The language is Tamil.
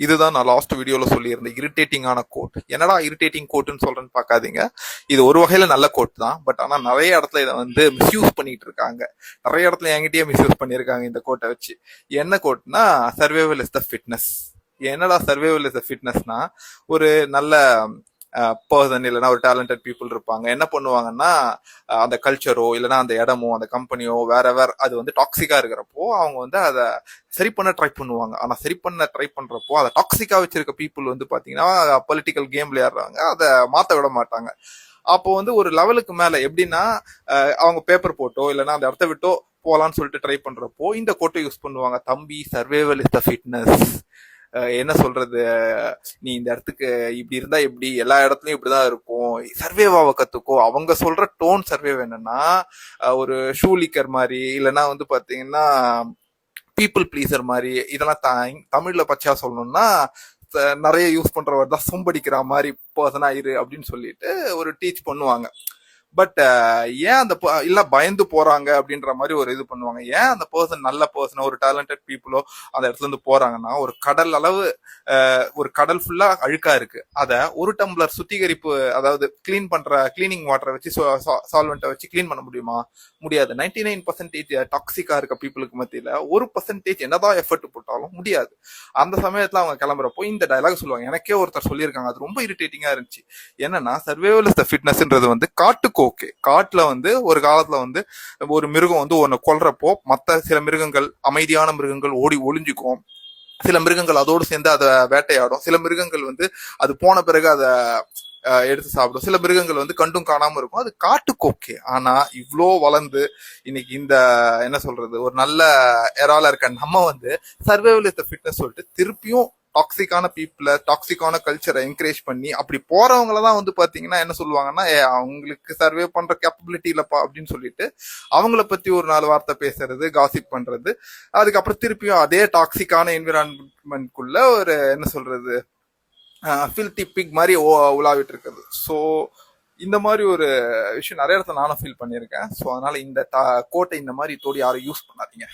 இதுதான் நான் லாஸ்ட் வீடியோல சொல்லியிருந்தேன், இரிட்டேட்டிங்கான கோட். என்னடா இரிட்டேட்டிங் கோட்னு சொல்றேன்னு பார்க்காதீங்க. இது ஒரு வகையில நல்ல கோட் தான். பட் ஆனா நிறைய இடத்துல இதை வந்து மிஸ்யூஸ் பண்ணிட்டு இருக்காங்க. நிறைய இடத்துல என்கிட்டயே மிஸ்யூஸ் பண்ணியிருக்காங்க இந்த கோட்டை வச்சு. என்ன கோட்னா, சர்வைவல் இஸ் த ஃபிட்னஸ். என்னடா சர்வைவல் இஸ் த ஃபிட்னஸ்னா, ஒரு நல்ல பர்சன் இல்லைன்னா ஒரு டேலண்டட் பீப்புள் இருப்பாங்க. என்ன பண்ணுவாங்கன்னா, அந்த கல்ச்சரோ இல்லைன்னா அந்த இடமோ அந்த கம்பெனியோ வேற அது வந்து டாக்ஸிக்கா இருக்கிறப்போ அவங்க வந்து அதை சரி பண்ண ட்ரை பண்ணுவாங்க. ஆனா சரி பண்ண ட்ரை பண்றப்போ அதை டாக்ஸிக்கா வச்சிருக்க பீப்புள் வந்து பாத்தீங்கன்னா பொலிட்டிக்கல் கேம் விளையாடுறாங்க, அதை மாத்த விட மாட்டாங்க. அப்போ வந்து ஒரு லெவலுக்கு மேல எப்படின்னா, அவங்க பேப்பர் போட்டோ இல்லைன்னா அந்த இடத்த விட்டோ போலான்னு சொல்லிட்டு ட்ரை பண்றப்போ இந்த கோட்டை யூஸ் பண்ணுவாங்க. தம்பி, சர்வைவல் இஸ் த ஃபிட்னஸ். என்ன சொல்றது, நீ இந்த இடத்துக்கு இப்படி இருந்தா எப்படி, எல்லா இடத்துலயும் இப்படிதான் இருக்கும், சர்வேவாவை கத்துக்கோ. அவங்க சொல்ற டோன் சர்வேவ் என்னன்னா, ஒரு ஷூ லீக்கர் மாதிரி இல்லைன்னா வந்து பாத்தீங்கன்னா பீப்புள் ப்ளீசர் மாதிரி. இதெல்லாம் தமிழ்ல பச்சையா சொல்லணும்னா நிறைய யூஸ் பண்றவர் தான் சொம்படிக்கிற மாதிரி பர்சனா இரு அப்படின்னு சொல்லிட்டு ஒரு டீச் பண்ணுவாங்க. பட் ஏன் அந்த இல்ல பயந்து போறாங்க அப்படின்ற மாதிரி ஒரு இது பண்ணுவாங்க. ஏன் அந்த பர்சன் நல்ல பர்சனோ ஒரு டேலண்டட் பீப்புளோ அந்த இடத்துல இருந்து போறாங்கன்னா, ஒரு கடல் அளவு ஒரு கடல் ஃபுல்லா அழுக்கா இருக்கு, அத ஒரு டம்ளர் சுத்திகரிப்பு, அதாவது கிளீனிங் வாட்டரை வச்சு சால்வெண்ட்டை வச்சு கிளீன் பண்ண முடியுமா? முடியாது. 99% டாக்ஸிக்கா இருக்க பீப்புளுக்கு மத்தியில 1% என்னதான் எஃபர்ட் போட்டாலும் முடியாது. அந்த சமயத்துல அவங்க கிளம்புறப்போ இந்த டயலாக் சொல்லுவாங்க. எனக்கே ஒருத்தர் சொல்லியிருக்காங்க, அது ரொம்ப இரிட்டேட்டிங்கா இருந்துச்சு. என்னன்னா, சர்வைவல் இஸ் த ஃபிட்னஸ்ன்றது வந்து காட்டுக்கு ஓகே. காட்டுல வந்து ஒரு காலத்துல வந்து ஒரு மிருகம் வந்து ஒன்னு கொல்றப்போ மத்த சில மிருகங்கள், அமைதியான மிருகங்கள் ஓடி ஒளிஞ்சுக்கும். சில மிருகங்கள் அதோடு சேர்ந்து அதை வேட்டையாடும். சில மிருகங்கள் வந்து அது போன பிறகு அதை எடுத்து சாப்பிடும். சில மிருகங்கள் வந்து கண்டும் காணாம இருக்கும். அது காட்டுக்கு ஓகே. ஆனா இவ்வளோ வளர்ந்து இன்னைக்கு இந்த என்ன சொல்றது, ஒரு நல்ல எரால இருக்க நம்ம வந்து சர்வைவல் இஸ் த ஃபிட்னஸ் சொல்லிட்டு திருப்பியும் டாக்ஸிக்கான பீப்புளை, டாக்ஸிக்கான கல்ச்சரை என்கரேஜ் பண்ணி அப்படி போறவங்களதான் வந்து பாத்தீங்கன்னா என்ன சொல்லுவாங்கன்னா, அவங்களுக்கு சர்வே பண்ற கேப்பபிலிட்டி இல்லப்பா அப்படின்னு சொல்லிட்டு அவங்கள பத்தி ஒரு 4 வார்த்தை பேசுறது, காசிப் பண்றது. அதுக்கப்புறம் திருப்பியும் அதே டாக்ஸிக்கான என்விரான்மெண்ட்குள்ள ஒரு என்ன சொல்றது, ஃபில்டி பிக் மாதிரி உலாவிட்டு இருக்குது. ஸோ இந்த மாதிரி ஒரு விஷயம் நிறைய இடத்துல நானும் ஃபீல் பண்ணியிருக்கேன். ஸோ அதனால இந்த கோட்டை இந்த மாதிரி தோடி யாரும் யூஸ் பண்ணாதீங்க.